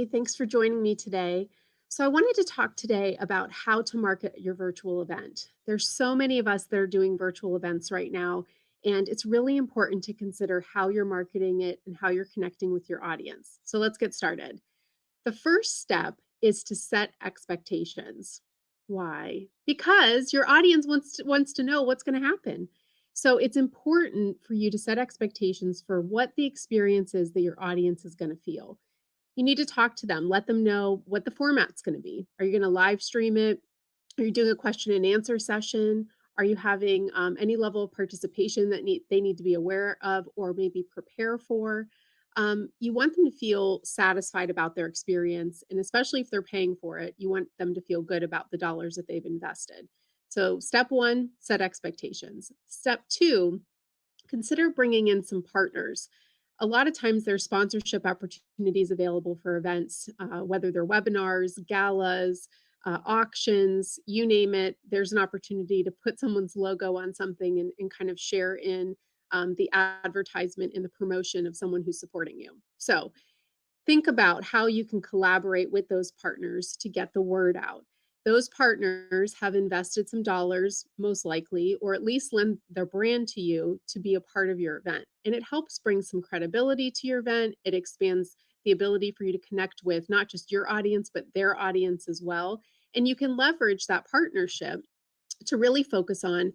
Hey, thanks for joining me today. So, I wanted to talk today about how to market your virtual event. There's so many of us that are doing virtual events right now, and it's really important to consider how you're marketing it and how you're connecting with your audience. So, let's get started. The first step is to set expectations. Why? Because your audience wants to know what's going to happen. So it's important for you to set expectations for what the experience is that your audience is going to feel. You need to talk to them, let them know what the format's gonna be. Are you gonna live stream it? Are you doing a question and answer session? Are you having, any level of participation that they need to be aware of or maybe prepare for? You want them to feel satisfied about their experience, and especially if they're paying for it, you want them to feel good about the dollars that they've invested. So, step 1, set expectations. Step 2, consider bringing in some partners. A lot of times there's sponsorship opportunities available for events, whether they're webinars, galas, auctions, you name it. There's an opportunity to put someone's logo on something and kind of share in the advertisement and the promotion of someone who's supporting you. So think about how you can collaborate with those partners to get the word out. Those partners have invested some dollars, most likely, or at least lend their brand to you to be a part of your event. And it helps bring some credibility to your event. It expands the ability for you to connect with not just your audience, but their audience as well. And you can leverage that partnership to really focus on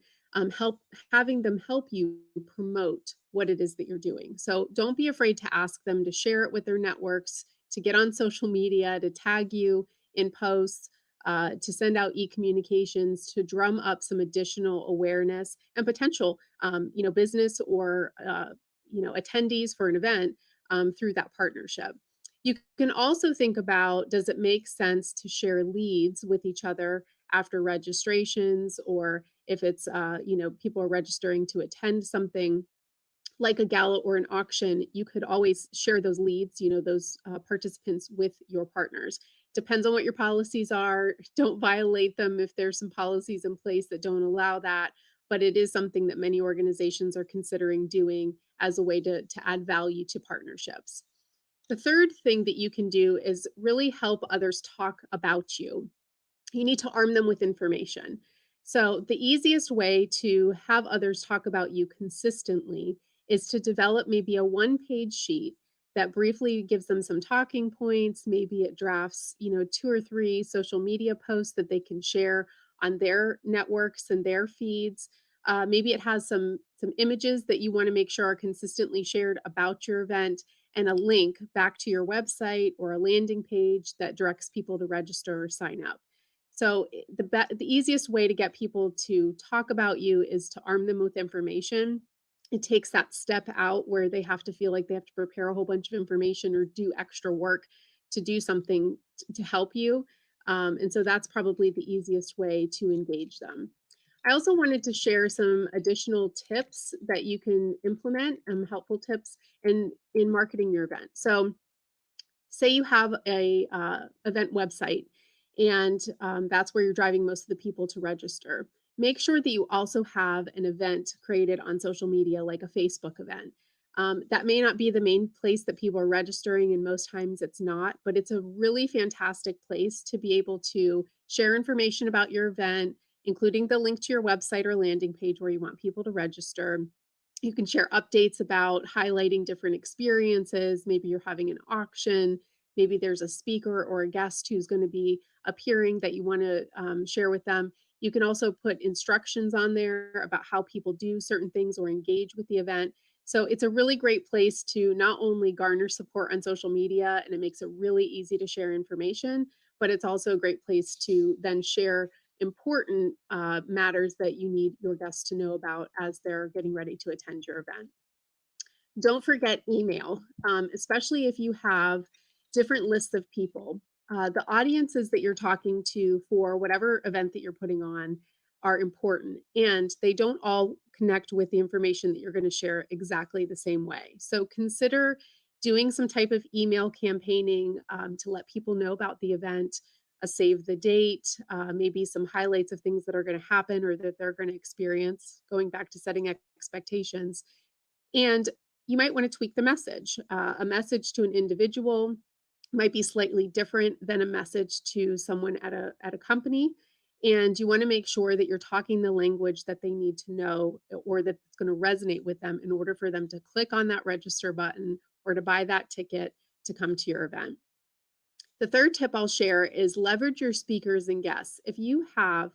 help having them help you promote what it is that you're doing. So don't be afraid to ask them to share it with their networks, to get on social media, to tag you in posts, to send out e-communications, to drum up some additional awareness and potential, business or attendees for an event through that partnership. You can also think about, does it make sense to share leads with each other after registrations, or if it's people are registering to attend something like a gala or an auction, you could always share those leads, those participants with your partners. Depends on what your policies are. Don't violate them if there's some policies in place that don't allow that, but it is something that many organizations are considering doing as a way to add value to partnerships. The third thing that you can do is really help others talk about you. You need to arm them with information. So, the easiest way to have others talk about you consistently is to develop maybe a one-page sheet that briefly gives them some talking points. Maybe it drafts, two or three social media posts that they can share on their networks and their feeds. Maybe it has some images that you want to make sure are consistently shared about your event, and a link back to your website or a landing page that directs people to register or sign up. So the easiest way to get people to talk about you is to arm them with information. It takes that step out where they have to feel like they have to prepare a whole bunch of information or do extra work to do something to help you. And so that's probably the easiest way to engage them. I also wanted to share some additional tips that you can implement, helpful tips in marketing your event. So say you have a event website, and that's where you're driving most of the people to register. Make sure that you also have an event created on social media, like a Facebook event. That may not be the main place that people are registering, and most times it's not, but it's a really fantastic place to be able to share information about your event, including the link to your website or landing page where you want people to register. You can share updates about highlighting different experiences. Maybe you're having an auction. Maybe there's a speaker or a guest who's going to be appearing that you want to share with them. You can also put instructions on there about how people do certain things or engage with the event. So it's a really great place to not only garner support on social media, and it makes it really easy to share information, but it's also a great place to then share important matters that you need your guests to know about as they're getting ready to attend your event. Don't forget email, especially if you have different lists of people. The audiences that you're talking to for whatever event that you're putting on are important, and they don't all connect with the information that you're going to share exactly the same way. So consider doing some type of email campaigning to let people know about the event, a save the date, maybe some highlights of things that are going to happen or that they're going to experience, going back to setting expectations. And you might want to tweak the message, a message to an individual might be slightly different than a message to someone at a company, and you wanna make sure that you're talking the language that they need to know or that it's gonna resonate with them in order for them to click on that register button or to buy that ticket to come to your event. The third tip I'll share is leverage your speakers and guests. If you have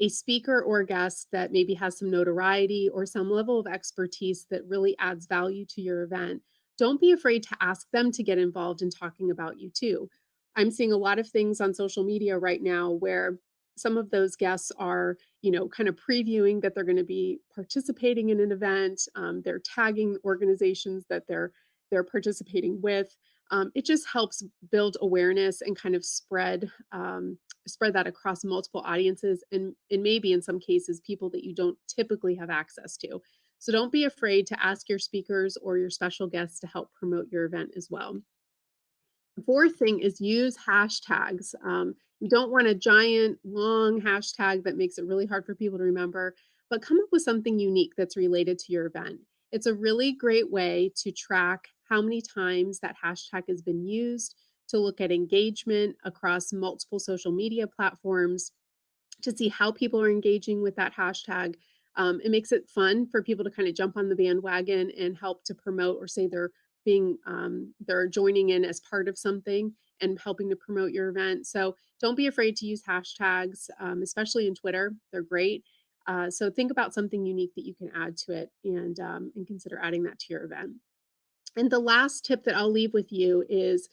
a speaker or guest that maybe has some notoriety or some level of expertise that really adds value to your event, don't be afraid to ask them to get involved in talking about you too. I'm seeing a lot of things on social media right now where some of those guests are, kind of previewing that they're going to be participating in an event. They're tagging organizations that they're participating with. It just helps build awareness and kind of spread that across multiple audiences and maybe in some cases people that you don't typically have access to. So don't be afraid to ask your speakers or your special guests to help promote your event as well. The fourth thing is use hashtags. You don't want a giant, long hashtag that makes it really hard for people to remember, but come up with something unique that's related to your event. It's a really great way to track how many times that hashtag has been used, to look at engagement across multiple social media platforms, to see how people are engaging with that hashtag. It makes it fun for people to kind of jump on the bandwagon and help to promote or say they're joining in as part of something and helping to promote your event. So don't be afraid to use hashtags, especially in Twitter. They're great. So think about something unique that you can add to it and consider adding that to your event. And the last tip that I'll leave with you is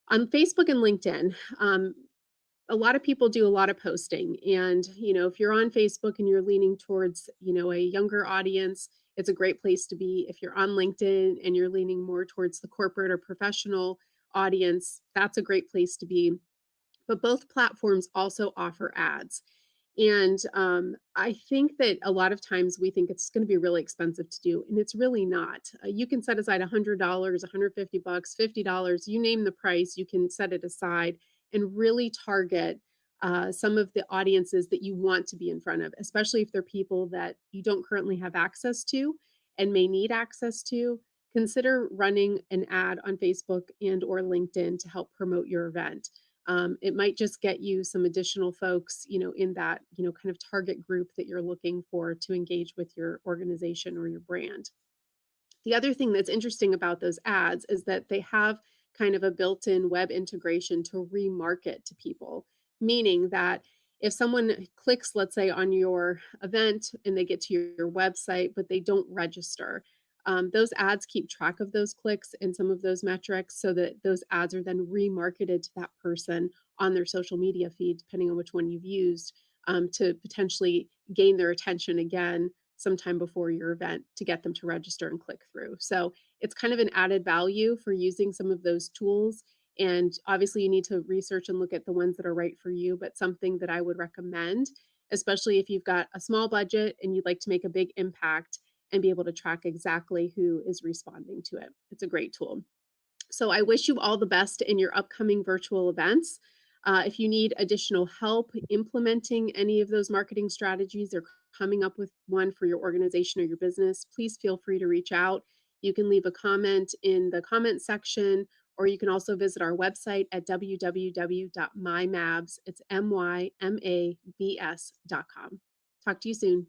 on Facebook and LinkedIn. A lot of people do a lot of posting, and if you're on Facebook and you're leaning towards a younger audience, it's a great place to be. If you're on LinkedIn and you're leaning more towards the corporate or professional audience, that's a great place to be. But both platforms also offer ads. And I think that a lot of times we think it's going to be really expensive to do, and it's really not. You can set aside $100, 150 bucks, $50, you name the price, you can set it aside and really target some of the audiences that you want to be in front of, especially if they're people that you don't currently have access to and may need access to. Consider running an ad on Facebook and or LinkedIn to help promote your event. It might just get you some additional folks, in that, kind of target group that you're looking for to engage with your organization or your brand. The other thing that's interesting about those ads is that they have kind of a built-in web integration to remarket to people, meaning that if someone clicks, let's say, on your event and they get to your website, but they don't register, those ads keep track of those clicks and some of those metrics so that those ads are then remarketed to that person on their social media feed, depending on which one you've used, to potentially gain their attention again sometime before your event to get them to register and click through. So it's kind of an added value for using some of those tools. And obviously, you need to research and look at the ones that are right for you, but something that I would recommend, especially if you've got a small budget and you'd like to make a big impact and be able to track exactly who is responding to it. It's a great tool. So I wish you all the best in your upcoming virtual events. If you need additional help implementing any of those marketing strategies or coming up with one for your organization or your business, please feel free to reach out. You can leave a comment in the comment section, or you can also visit our website at www.mymabs. It's mymabs.com. Talk to you soon.